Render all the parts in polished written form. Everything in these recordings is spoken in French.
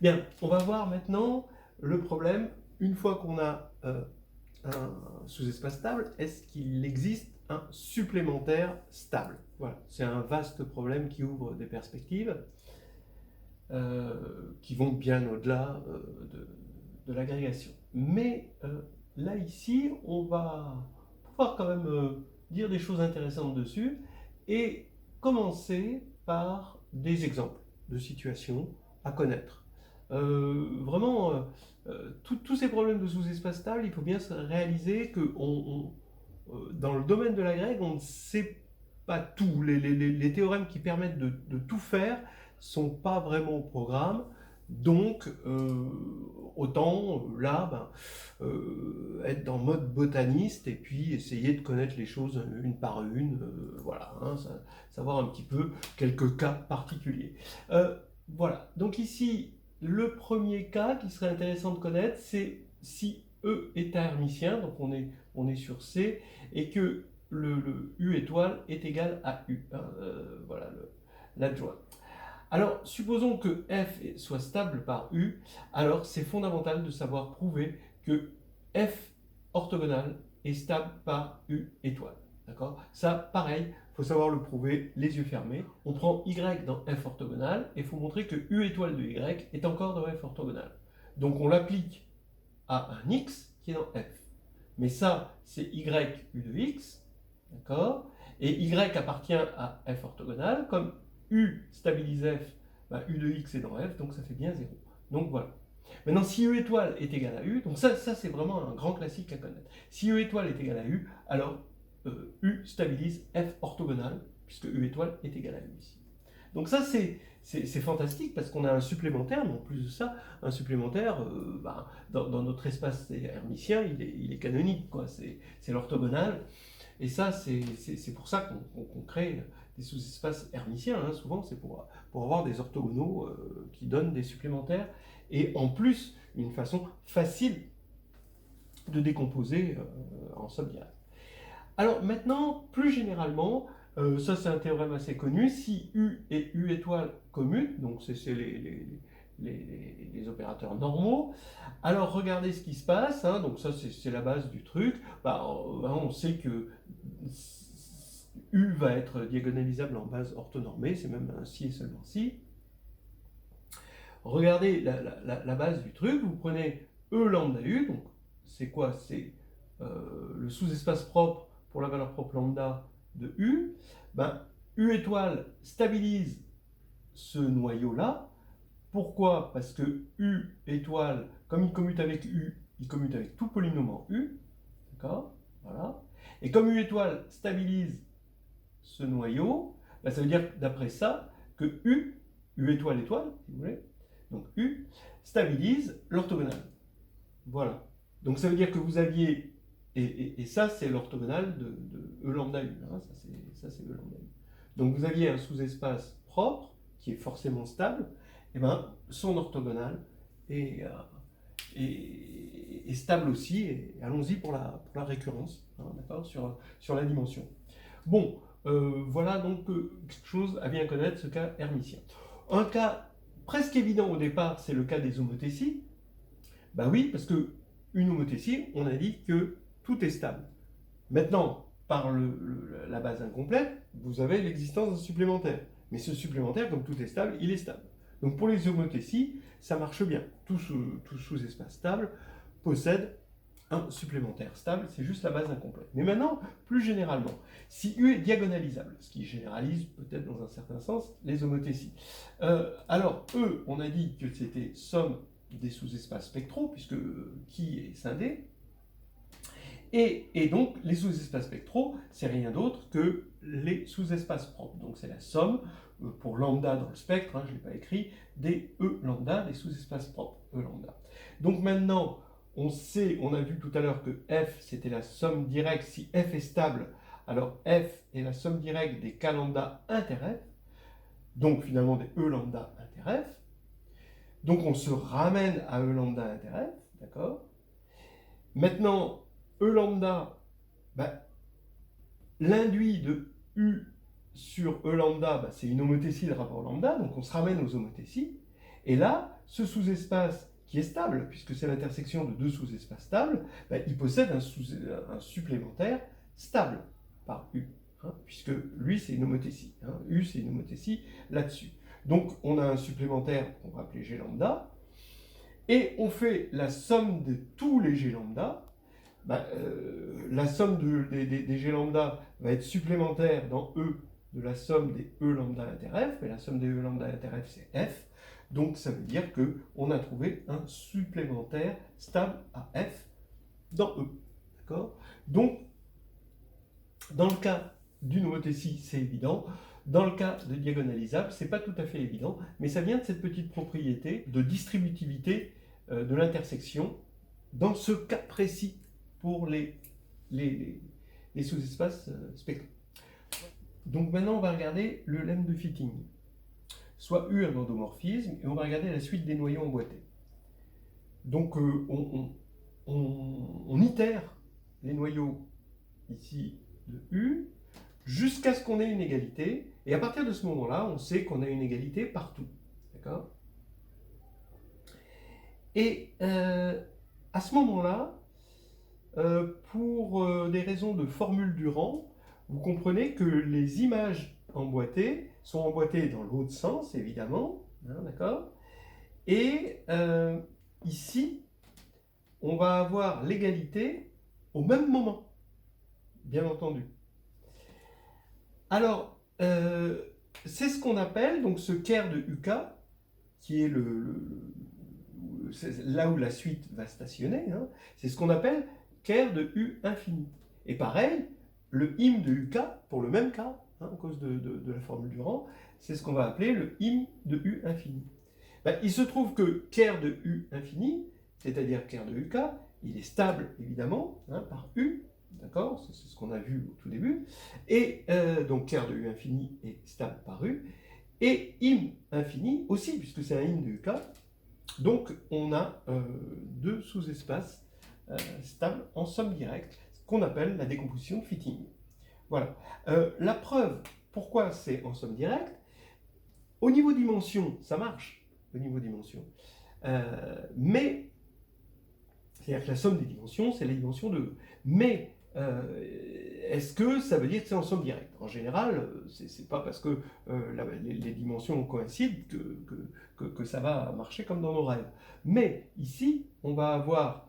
Bien, on va voir maintenant le problème, une fois qu'on a un sous-espace stable, est-ce qu'il existe un supplémentaire stable? Voilà, c'est un vaste problème qui ouvre des perspectives qui vont bien au-delà de l'agrégation. Mais là, ici, on va pouvoir quand même dire des choses intéressantes dessus et commencer par des exemples de situations à connaître. Vraiment, tous ces problèmes de sous-espace stable, il faut bien se réaliser que dans le domaine de l'agrég, on ne sait pas tout. Les théorèmes qui permettent de tout faire ne sont pas vraiment au programme. Donc, autant là, être dans le mode botaniste et puis essayer de connaître les choses une par une, voilà, hein, savoir un petit peu quelques cas particuliers. Voilà, donc ici, le premier cas qui serait intéressant de connaître, c'est si E est un hermitien, donc on est sur C, et que le U étoile est égal à U, hein, voilà l'adjoint. Alors, supposons que F soit stable par U, alors c'est fondamental de savoir prouver que F orthogonal est stable par U étoile. D'accord? Ça, pareil, il faut savoir le prouver les yeux fermés. On prend Y dans F orthogonal et il faut montrer que U étoile de Y est encore dans F orthogonal. Donc on l'applique à un X qui est dans F. Mais ça, c'est Y U de X, d'accord? Et Y appartient à F orthogonal, comme U stabilise F, bah, U de X est dans F, donc ça fait bien 0. Donc voilà. Maintenant, si U étoile est égal à U, donc ça c'est vraiment un grand classique à connaître. Si U étoile est égal à U, alors U stabilise F orthogonal, puisque U étoile est égal à U ici. Donc ça c'est fantastique parce qu'on a un supplémentaire, mais en plus de ça, un supplémentaire, dans notre espace hermitien, il est canonique, quoi. C'est l'orthogonal. Et ça, c'est pour ça qu'on crée des sous-espaces hermitiens, hein. Souvent, c'est pour avoir des orthogonaux qui donnent des supplémentaires. Et en plus, une façon facile de décomposer en somme directe. Alors maintenant, plus généralement, ça c'est un théorème assez connu, si U et U étoile commutent, donc c'est les opérateurs normaux, alors regardez ce qui se passe, hein, donc ça c'est la base du truc, on sait que U va être diagonalisable en base orthonormée, c'est même un si et seulement si. Regardez la base du truc, vous prenez E lambda U, donc c'est quoi? C'est le sous-espace propre pour la valeur propre lambda de U. U étoile stabilise ce noyau-là. Pourquoi? Parce que U étoile, comme il commute avec U, il commute avec tout polynôme en U. D'accord? Voilà. Et comme U étoile stabilise ce noyau, ça veut dire d'après ça que U étoile étoile, si vous voulez, donc U, stabilise l'orthogonale. Voilà. Donc ça veut dire que vous aviez, et ça c'est l'orthogonale de E lambda U, hein, ça c'est E lambda U. Donc vous aviez un sous-espace propre, qui est forcément stable, et son orthogonale est stable aussi, et allons-y pour la récurrence, hein, d'accord, sur la dimension. Bon, voilà donc quelque chose à bien connaître, ce cas hermitien. Un cas presque évident au départ, c'est le cas des homothéties. Ben oui, parce que une homothétie, on a dit que tout est stable. Maintenant, par la base incomplète, vous avez l'existence d'un supplémentaire. Mais ce supplémentaire, comme tout est stable, il est stable. Donc pour les homothéties, ça marche bien. Tout sous-espace stable possède un supplémentaire stable, c'est juste la base incomplète. Mais maintenant, plus généralement, si U est diagonalisable, ce qui généralise peut-être dans un certain sens les homothéties, alors E, on a dit que c'était somme des sous-espaces spectraux, puisque qui est scindé, et donc les sous-espaces spectraux, c'est rien d'autre que les sous-espaces propres. Donc c'est la somme, pour lambda dans le spectre, hein, je ne l'ai pas écrit, des E lambda, des sous-espaces propres, E lambda. Donc maintenant, on sait, on a vu tout à l'heure que F, c'était la somme directe, si F est stable, alors F est la somme directe des K lambda inter F, donc finalement des E lambda inter F. Donc on se ramène à E lambda inter F, d'accord? Maintenant, E lambda, l'induit de U sur E lambda, c'est une homothétie de rapport lambda, donc on se ramène aux homothéties. Et là, ce sous-espace qui est stable, puisque c'est l'intersection de deux sous-espaces stables, ben, il possède un supplémentaire stable par U, hein, puisque lui c'est une homothétie, hein, U c'est une homothétie là-dessus. Donc on a un supplémentaire qu'on va appeler G lambda, et on fait la somme de tous les G lambda. Ben, la somme des G lambda va être supplémentaire dans E de la somme des E lambda inter F, mais la somme des E lambda inter F c'est F, donc ça veut dire qu'on a trouvé un supplémentaire stable à F dans E. D'accord ? Donc, dans le cas d'une homothétie, c'est évident. Dans le cas de diagonalisable, c'est pas tout à fait évident, mais ça vient de cette petite propriété de distributivité de l'intersection dans ce cas précis pour les sous-espaces spectraux. Donc maintenant, on va regarder le lemme de fitting, soit U un endomorphisme, et on va regarder la suite des noyaux emboîtés. Donc on itère les noyaux ici de U jusqu'à ce qu'on ait une égalité, et à partir de ce moment-là, on sait qu'on a une égalité partout. D'accord ? Et à ce moment-là, pour des raisons de formule du rang, vous comprenez que les images emboîtées sont emboîtées dans l'autre sens, évidemment, hein, d'accord ? Et ici, on va avoir l'égalité au même moment, bien entendu. Alors, c'est ce qu'on appelle donc ce Kerr de UK, qui est là où la suite va stationner, hein, c'est ce qu'on appelle Kerr de U infini. Et pareil, le im de UK, pour le même cas, hein, à cause de la formule du rang, c'est ce qu'on va appeler le im de U infini. Ben, il se trouve que Kerr de U infini, c'est-à-dire Kerr de UK, il est stable évidemment, hein, par U, d'accord, c'est ce qu'on a vu au tout début, et donc Kerr de U infini est stable par U, et im infini aussi, puisque c'est un im de UK, donc on a deux sous-espaces stables en somme directe, qu'on appelle la décomposition de fitting. Voilà. La preuve, pourquoi c'est en somme directe, au niveau dimension, ça marche, au niveau dimension. Mais, c'est-à-dire que la somme des dimensions, c'est la dimension de E. Mais, est-ce que ça veut dire que c'est en somme directe? En général, c'est pas parce que les dimensions coïncident que ça va marcher comme dans nos rêves. Mais ici, on va avoir,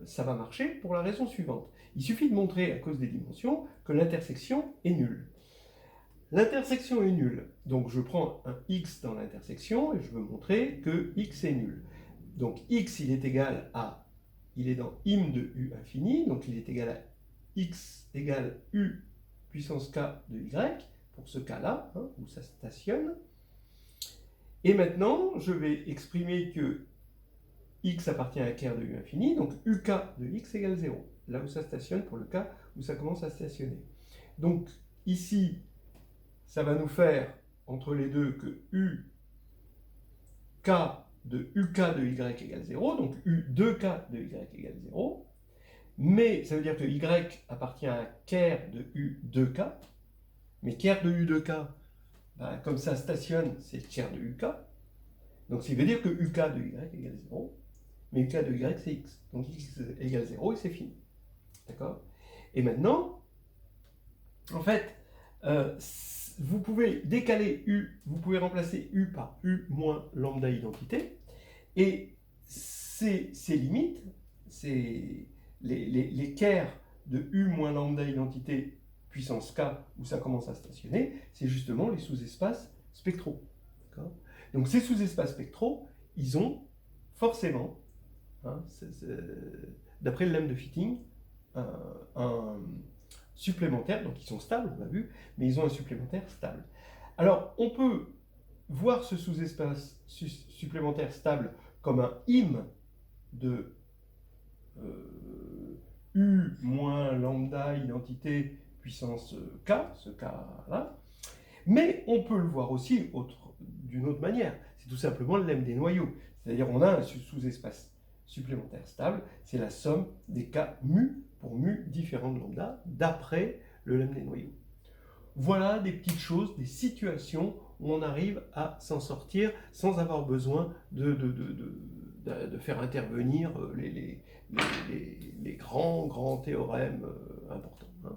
ça va marcher pour la raison suivante. Il suffit de montrer, à cause des dimensions, que l'intersection est nulle. L'intersection est nulle, donc je prends un x dans l'intersection et je veux montrer que x est nul. Donc x, il est égal à, il est dans im de u infini, donc il est égal à x égale u puissance k de y, pour ce cas-là, hein, où ça stationne. Et maintenant, je vais exprimer que x appartient à Kerr de u infini, donc uk de x égale 0, là où ça stationne pour le cas où ça commence à stationner. Donc ici, ça va nous faire, entre les deux, que u k de uk de y égale 0, donc u 2k de y égale 0, mais ça veut dire que y appartient à Kerr de u 2k, mais Kerr de u 2k, ben, comme ça stationne, c'est Kerr de uk, donc ça veut dire que uk de y égale 0, mais uk de y c'est x, donc x égale 0 et c'est fini. D'accord ? Et maintenant, en fait, vous pouvez décaler U, vous pouvez remplacer U par U moins lambda identité, et ces limites, c'est les Kerr de U moins lambda identité puissance K, où ça commence à stationner, c'est justement les sous-espaces spectraux. Donc ces sous-espaces spectraux, ils ont forcément, hein, d'après le lemme de fitting, un supplémentaire, donc ils sont stables, on l'a vu, mais ils ont un supplémentaire stable. Alors, on peut voir ce sous-espace supplémentaire stable comme un im de U moins lambda identité puissance K, ce cas-là, mais on peut le voir aussi d'une autre manière, c'est tout simplement le lemme des noyaux, c'est-à-dire on a un sous-espace supplémentaire stable, c'est la somme des cas mu pour mu différent de lambda d'après le lemme des noyaux. Voilà des petites choses, des situations on arrive à s'en sortir sans avoir besoin de faire intervenir les grands théorèmes importants, hein.